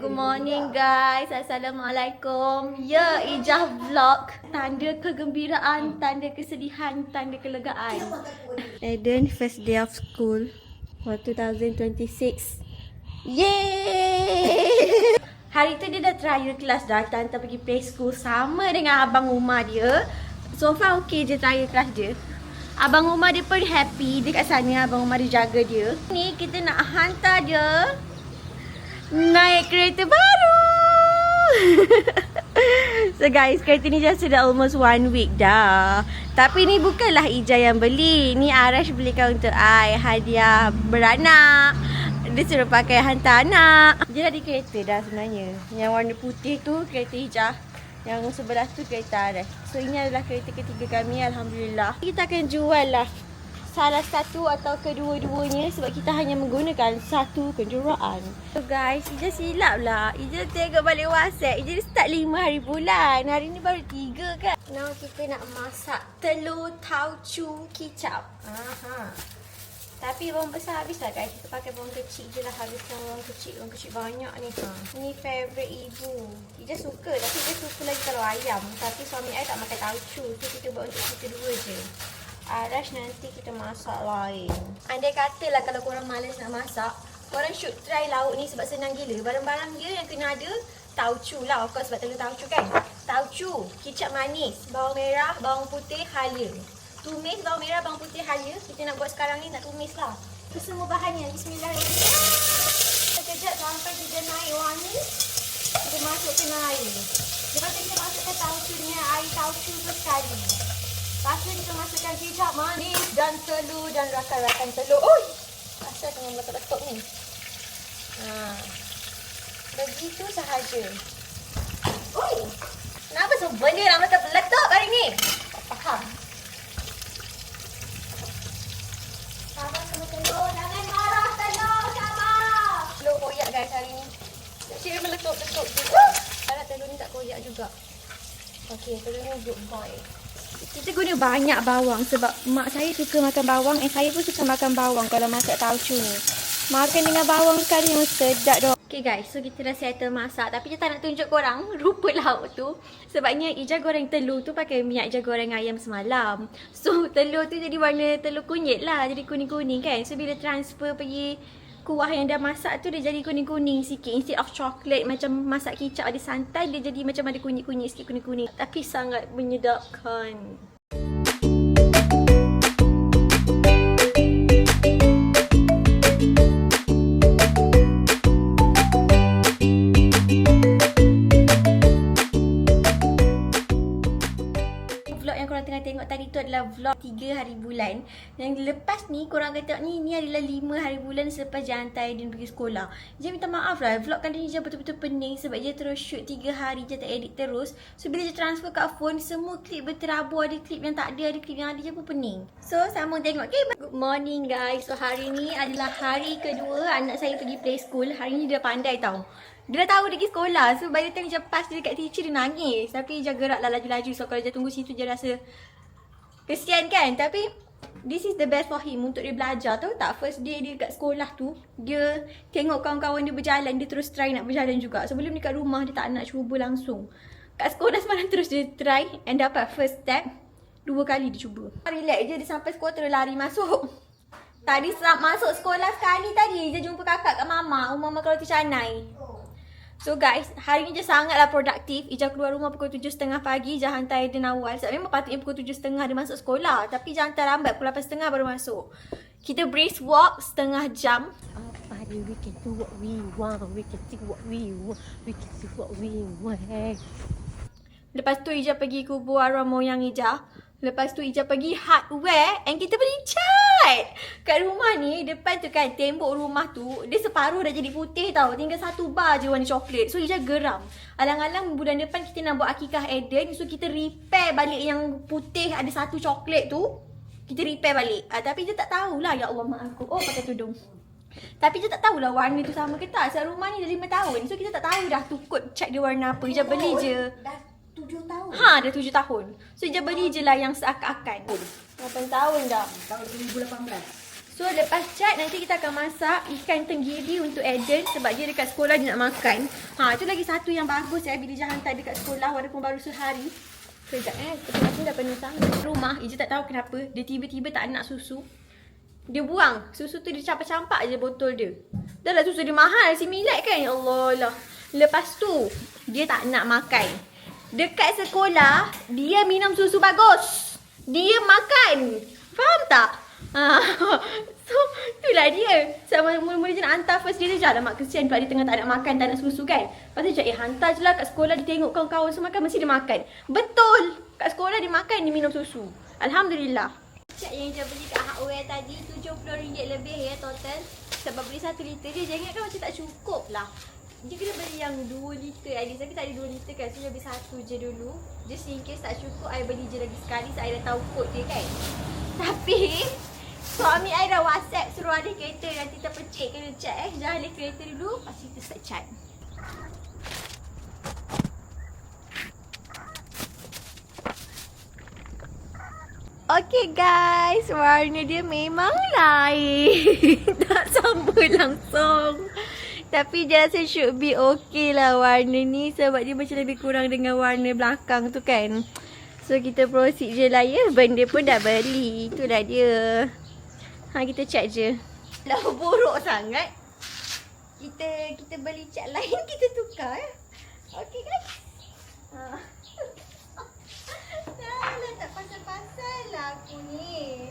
Good morning guys. Assalamualaikum. Ya, Ijah vlog. Tanda kegembiraan, tanda kesedihan, tanda kelegaan. Eden first day of school for 2026. Yeay! Hari tu dia dah trial kelas dah. Tante pergi play school sama dengan abang rumah dia. So far okay je trial kelas dia. Abang rumah dia pun happy. Dia kat sana, abang rumah dia jaga dia. Ni kita nak hantar dia naik kereta baru. So guys, kereta ni just dah almost 1 week dah. Tapi ni bukanlah Ija yang beli. Ni Arash belikan untuk I. Hadiah beranak. Dia suruh pakai hantar anak. Dia dah di kereta dah sebenarnya. Yang warna putih tu kereta Ija. Yang sebelah tu kereta Arash. So ini adalah kereta ketiga kami, Alhamdulillah. Kita akan jual lah salah satu atau kedua-duanya sebab kita hanya menggunakan satu kenderaan. So guys, Ija silap lah. Ija tengok balik WhatsApp. Ija start 5 hari bulan. Hari ni baru 3 kan. Now kita nak masak telur tauco kicap. Aha. Tapi bawang besar habis lah guys. Kita pakai bawang kecil je lah. Habiskan bawang kecil banyak ni. Ni favourite ibu. Ija suka, tapi Ija suka lagi kalau ayam. Tapi suami I tak makan tauco. So kita buat untuk kita dua je. Arash nanti kita masak lain. Andai katalah kalau korang malas nak masak, korang should try lauk ni sebab senang gila. Barang-barang dia yang kena ada tauco lah. Of course sebab telur tauco kan. Tauco, kicap manis, bawang merah, bawang putih, halia. Tumis bawang merah, bawang putih, halia. Kita nak buat sekarang ni nak tumis lah. Itu semua bahannya. Bismillahirrahmanirrahim. Sekejap sampai dia naik wangi. Kita masukkan air. Lepas tu kita masukkan tauco dengan air tauco tu sekali. Lepas tu kita masukkan kicap manis dan telur dan rakan-rakan telur. Oi! Asal dengan letak-letak ni. Begitu sahaja. Oi! Kenapa semua benda nak letak hari ni? Tak faham. Sabar sama telur. Jangan marah telur. Sabar. Telur koyak guys hari ni. Cik meletup-letup juga. Harap telur ni tak koyak juga. Okey, telur ni good boy. Kita guna banyak bawang sebab mak saya suka makan bawang. Saya pun suka makan bawang kalau masak tauco ni. Makan dengan bawang sekali yang sedap doh. Okay guys, so kita dah settle masak. Tapi kita tak nak tunjuk korang rupa lauk tu. Sebabnya Ija goreng telur tu pakai minyak Ija goreng ayam semalam. So telur tu jadi warna telur kunyit lah. Jadi kuning-kuning kan. So bila transfer pergi kuah yang dah masak tu dia jadi kuning-kuning sikit. Instead of chocolate macam masak kicap ada santan, dia jadi macam ada kunyit-kunyit sikit, kuning-kuning. Tapi sangat menyedapkan. Tengok tadi tu adalah vlog 3 hari bulan. Yang lepas ni korang akan tengok ni adalah 5 hari bulan selepas dia hantar Aiden pergi sekolah. Dia minta maaf lah, vlog kali ni dia betul-betul pening sebab dia terus shoot 3 hari je tak edit terus. So bila dia transfer kat phone, semua klip berterabur, ada klip yang tak ada klip yang ada je pun pening. So sama tengok. Okay, good morning guys. So hari ni adalah hari kedua anak saya pergi play school. Hari ni dia pandai tau. Dia dah tahu dia pergi sekolah. So by the time dia pas dia dekat teacher dia nangis. Tapi dia gerak lah laju-laju. So kalau dia tunggu situ dia rasa kesian kan. Tapi this is the best for him untuk dia belajar. Tahu tak, first day dia kat sekolah tu, dia tengok kawan-kawan dia berjalan, dia terus try nak berjalan juga. Sebelum dia kat rumah dia tak nak cuba langsung. Kat sekolah semalam terus dia try and dapat first step. 2 kali dia cuba. Relax je, dia sampai sekolah terus lari masuk. Tadi masuk sekolah sekali tadi dia jumpa kakak kat mama. Mama kalau teacher Anai. So guys, hari ni je sangatlah produktif. Ija keluar rumah pukul 7.30 pagi. Ija hantar Aiden awal. Sebab memang patutnya pukul 7.30 dia masuk sekolah. Tapi Ija hantar lambat, pukul 8.30 baru masuk. Kita brisk walk setengah jam. We can do what we want. We can see what we want. We can see what we want. Lepas tu Ija pergi kubur arwah moyang Ija. Lepas tu Ija pergi hardware and kita beli cat. Kat rumah ni, depan tu kan tembok rumah tu, dia separuh dah jadi putih tau. Tinggal 1 bar je warna coklat. So Ija geram. Alang-alang bulan depan kita nak buat akikah Aiden. So kita repair balik yang putih ada 1 coklat tu. Kita repair balik. Tapi dia tak tahulah, ya Allah mak aku. Oh pakai tudung. Tapi dia tak tahulah warna tu sama ke tak. Sebab rumah ni dah 5 tahun. So kita tak tahu dah tu kod cat dia warna apa. Ija beli je. 7 tahun. Dah 7 tahun. So Ija beli je lah yang seakan-akan. 8 tahun dah. Tahun 2018. So So lepas cat nanti kita akan masak ikan tenggiri untuk Eden sebab dia dekat sekolah dia nak makan. Tu lagi satu yang bagus bila dia hantar dekat sekolah walaupun baru sehari. Sekejap Kita dah penuh sangat. Rumah Ija tak tahu kenapa dia tiba-tiba tak nak susu. Dia buang susu tu, dia campak-campak je botol dia. Dah lah susu dia mahal Similac kan. Ya Allah lah. Lepas tu dia tak nak makan. Dekat sekolah dia minum susu bagus. Dia makan. Faham tak? So itulah dia. Sama mula-mula je nak hantar first day dia. Alamak kesian pula dia tengah tak nak makan, tak nak susu kan. Lepas tu cakap hantar je lah kat sekolah. Dia tengok kawan-kawan semua makan, mesti dia makan. Betul. Kat sekolah dia makan, dia minum susu. Alhamdulillah. Cat yang dia beli kat Hardware tadi RM70 lebih ya total. Sebab beli 1 liter je. Jangan kan macam tak cukup lah. Dia kena beli yang 2 liter at least. Tapi tak ada 2 liter kan. So dia beli 1 je dulu. Just in case tak cukup, I beli je lagi sekali. So I dah tahu kod dia kan. Tapi suami I dah WhatsApp suruh alih kereta. Nanti terpecik kena cat Jangan alih kereta dulu. Lepas kita start cat. Okay guys, warna dia memang lain. Tak sama langsung. Tapi dia rasa should be okay lah warna ni. Sebab dia macam lebih kurang dengan warna belakang tu kan. So kita proceed je lah ya. Benda pun dah beli. Itulah dia. Kita cat je. Dah buruk sangat. Kita beli cat lain, kita tukar ya. Okay guys. Dah tak pasal-pasal lah aku ni.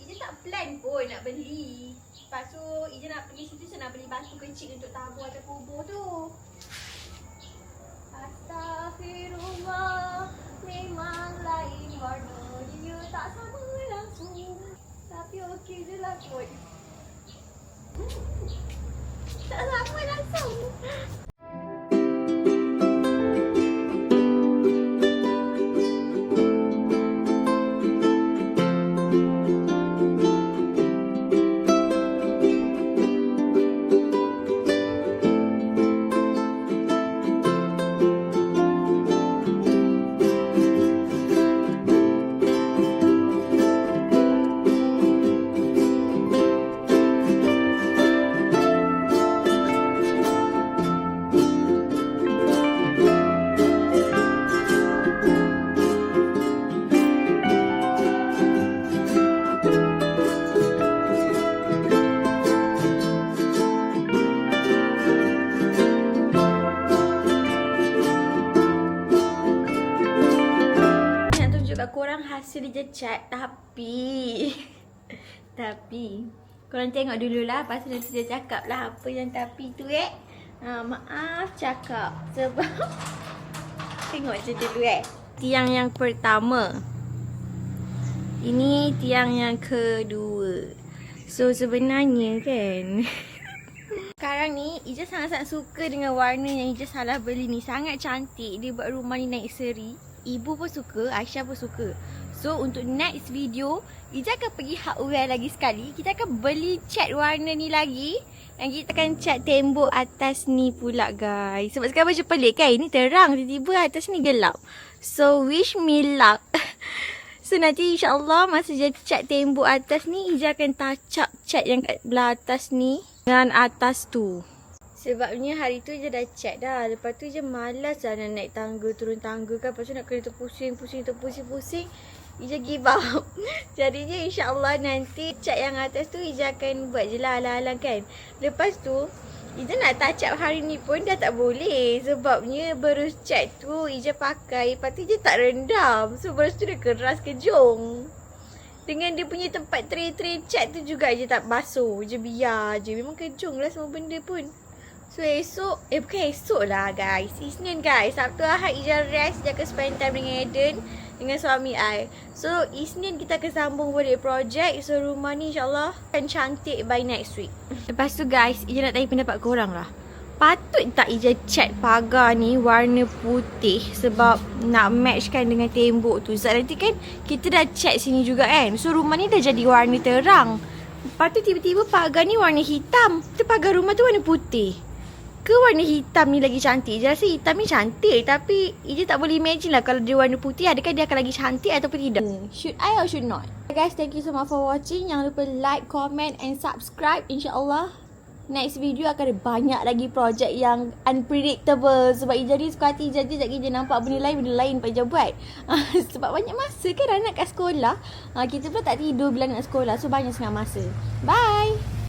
Ija tak plan pun nak beli. Lepas tu Ija nak pergi situ, saya nak beli batu kecil untuk tabur atas kubur tu. Astaghfirullah, memang lain warna. Dia tak sama langsung. Tapi okey je lah kot. Tak sama langsung. Korang hasil dia cat tapi korang tengok dululah. Lepas tu nanti dia cakap lah apa yang tapi tu maaf cakap. Sebab tengok je dulu tiang yang pertama. Ini tiang yang kedua. So sebenarnya kan sekarang ni Ija sangat-sangat suka dengan warna yang Ija salah beli ni. Sangat cantik. Dia buat rumah ni naik seri. Ibu pun suka, Aisyah pun suka. So untuk next video Ija akan pergi Hardware lagi sekali. Kita akan beli cat warna ni lagi. Dan kita akan cat tembok atas ni pula guys. Sebab sekarang macam pelik kan. Ini terang, tiba-tiba atas ni gelap. So wish me luck. So nanti insyaAllah masa Ija cat tembok atas ni, Ija akan touch up cat yang kat belah atas ni dengan atas tu. Sebabnya hari tu je dah cat dah. Lepas tu je malas lah nak naik tangga, turun tangga kan. Lepas tu nak kena terpusing. Ija give up. Jadinya insyaAllah nanti cat yang atas tu Ija akan buat je lah alang-alang kan. Lepas tu Ija nak touch up hari ni pun dah tak boleh. Sebabnya berus cat tu Ija pakai, lepas tu Ija tak rendam. So berus tu dia keras kejung. Dengan dia punya tempat tray-tray cat tu juga Ija tak basuh. Ija biar je. Memang kejung lah semua benda pun. So esok, bukan esok lah guys. Isnin guys. Sabtu Ahad Ija rest. Ija akan spend time dengan Eden, dengan suami I. So Isnin kita akan sambung balik projek. So rumah ni insyaAllah akan cantik by next week. Lepas tu guys, Ija nak tanya pendapat korang lah. Patut tak Ija cat pagar ni warna putih sebab nak matchkan dengan tembok tu. Sebab nanti kan kita dah cat sini juga kan. So rumah ni dah jadi warna terang. Lepas tu tiba-tiba pagar ni warna hitam. Tu pagar rumah tu warna putih. ke warna hitam ni lagi cantik? Ija rasa hitam ni cantik. Tapi Ija tak boleh imagine lah kalau dia warna putih, adakah dia akan lagi cantik ataupun tidak? Should I or should not? Guys, thank you so much for watching. Jangan lupa like, comment and subscribe. InsyaAllah next video akan ada banyak lagi projek yang unpredictable. Sebab Ija ni suka hati Ija Ija nampak benda lain Pak Ija buat. Sebab banyak masa kan anak kat sekolah. Kita pun tak tidur bila nak sekolah. So banyak sangat masa. Bye.